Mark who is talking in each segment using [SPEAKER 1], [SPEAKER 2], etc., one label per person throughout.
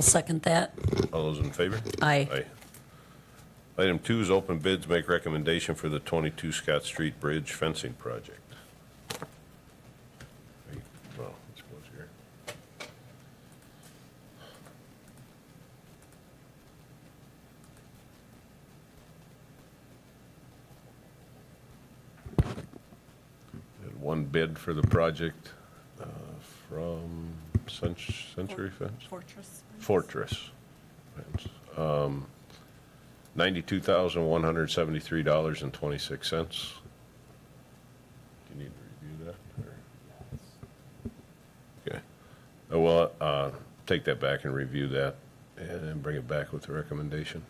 [SPEAKER 1] I'll second that.
[SPEAKER 2] All those in favor?
[SPEAKER 1] Aye.
[SPEAKER 2] Aye. Item 2 is open bids, make recommendation for the 22 Scott Street Bridge fencing project. Well, I suppose here. Had one bid for the project from Century Fence? Fortress. Fence. $92,173.26. You need to review that? Or? Okay. Well, take that back and review that and then bring it back with the recommendation.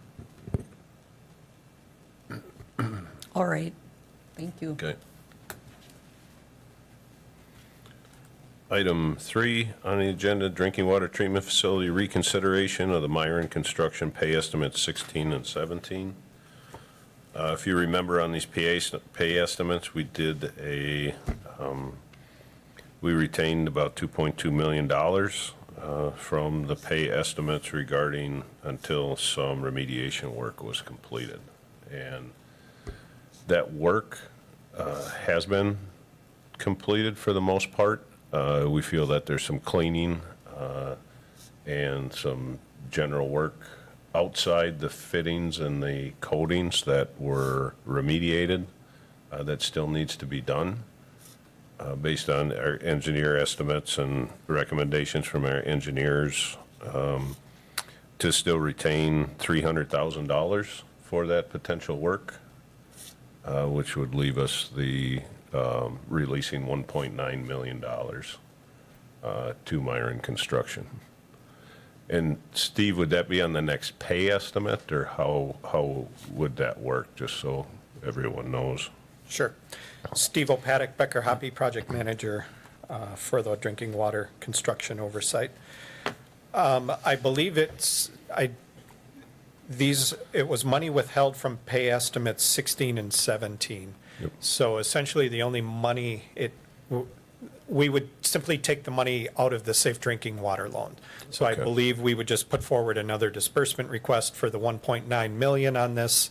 [SPEAKER 1] All right. Thank you.
[SPEAKER 2] Okay. Item 3 on the agenda, drinking water treatment facility reconsideration of the Myron Construction pay estimates 16 and 17. If you remember on these pay estimates, we did we retained about $2.2 million from the pay estimates regarding until some remediation work was completed. And that work has been completed for the most part. We feel that there's some cleaning and some general work outside the fittings and the coatings that were remediated that still needs to be done based on our engineer estimates and recommendations from our engineers to still retain $300,000 for that potential work, which would leave us the releasing $1.9 million to Myron Construction. And Steve, would that be on the next pay estimate, or how would that work, just so everyone knows?
[SPEAKER 3] Sure. Steve Opatic, Becker Hoppy, Project Manager for the Drinking Water Construction Oversight. I believe it was money withheld from pay estimates 16 and 17. Yep. So essentially the only money we would simply take the money out of the safe drinking water loan. So okay. I believe we would just put forward another disbursement request for the 1.9 million on this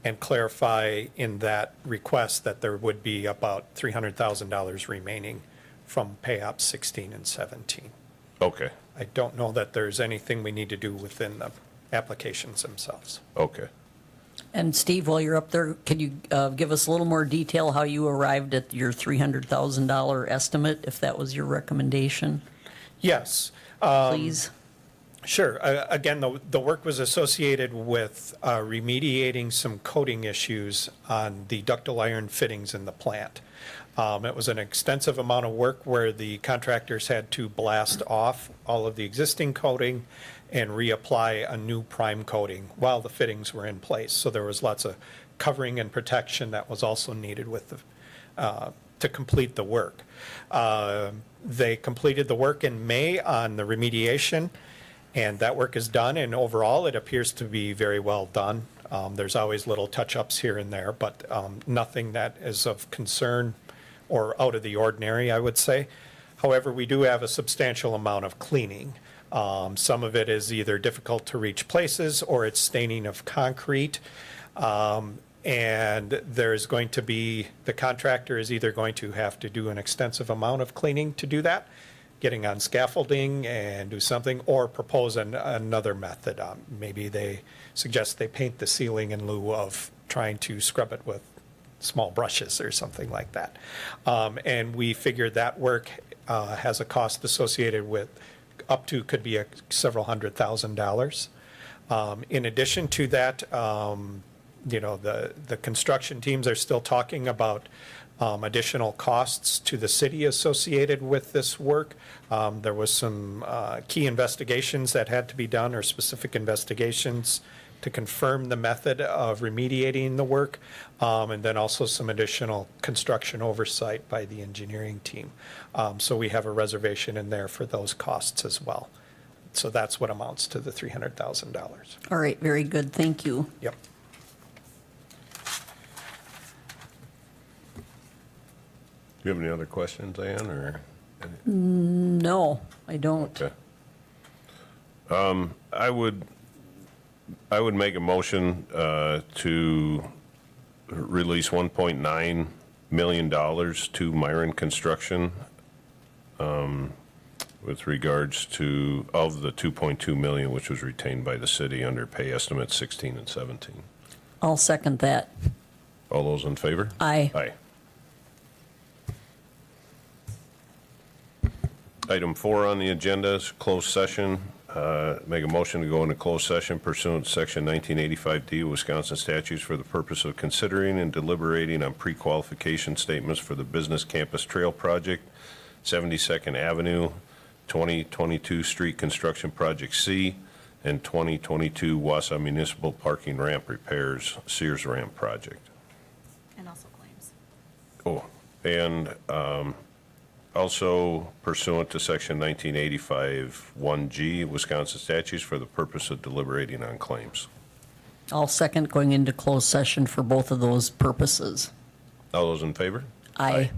[SPEAKER 3] and clarify in that request that there would be about $300,000 remaining from pay ops 16 and 17.
[SPEAKER 2] Okay.
[SPEAKER 3] I don't know that there's anything we need to do within the applications themselves.
[SPEAKER 2] Okay.
[SPEAKER 1] And Steve, while you're up there, can you give us a little more detail how you arrived at your $300,000 estimate, if that was your recommendation?
[SPEAKER 3] Yes.
[SPEAKER 1] Please.
[SPEAKER 3] Sure. Again, the work was associated with remediating some coating issues on the ductile iron fittings in the plant. It was an extensive amount of work where the contractors had to blast off all of the existing coating and reapply a new prime coating while the fittings were in place. So there was lots of covering and protection that was also needed with to complete the work. They completed the work in May on the remediation, and that work is done, and overall it appears to be very well done. There's always little touch-ups here and there, but nothing that is of concern or out of the ordinary, I would say. However, we do have a substantial amount of cleaning. Some of it is either difficult to reach places or it's staining of concrete. And there's going to be, the contractor is either going to have to do an extensive amount of cleaning to do that, getting on scaffolding and do something, or propose another method. Maybe they suggest they paint the ceiling in lieu of trying to scrub it with small brushes or something like that. And we figured that work has a cost associated with up to could be several $100,000. In addition to that, the construction teams are still talking about additional costs to the city associated with this work. There was some key investigations that had to be done, or specific investigations to confirm the method of remediating the work, and then also some additional construction oversight by the engineering team. So we have a reservation in there for those costs as well. So that's what amounts to the $300,000.
[SPEAKER 1] All right, very good, thank you.
[SPEAKER 3] Yep.
[SPEAKER 2] Do you have any other questions, Ann, or?
[SPEAKER 1] No, I don't.
[SPEAKER 2] Okay. I would make a motion to release $1.9 million to Myron Construction with regards to, of the $2.2 million, which was retained by the city under pay estimates 16 and 17.
[SPEAKER 1] I'll second that.
[SPEAKER 2] All those in favor?
[SPEAKER 1] Aye.
[SPEAKER 2] Aye. Item 4 on the agenda is closed session. Make a motion to go into closed session pursuant to Section 1985D of Wisconsin statutes for the purpose of considering and deliberating on pre-qualification statements for the Business Campus Trail Project, 72nd Avenue, 2022 Street Construction Project C, and 2022 Wausau Municipal Parking Ramp Repairs Sears Ramp Project.
[SPEAKER 4] And also claims.
[SPEAKER 2] Oh, and also pursuant to Section 1985 1G Wisconsin statutes for the purpose of deliberating on claims.
[SPEAKER 1] I'll second going into closed session for both of those purposes.
[SPEAKER 2] All those in favor?
[SPEAKER 1] Aye.
[SPEAKER 2] Aye.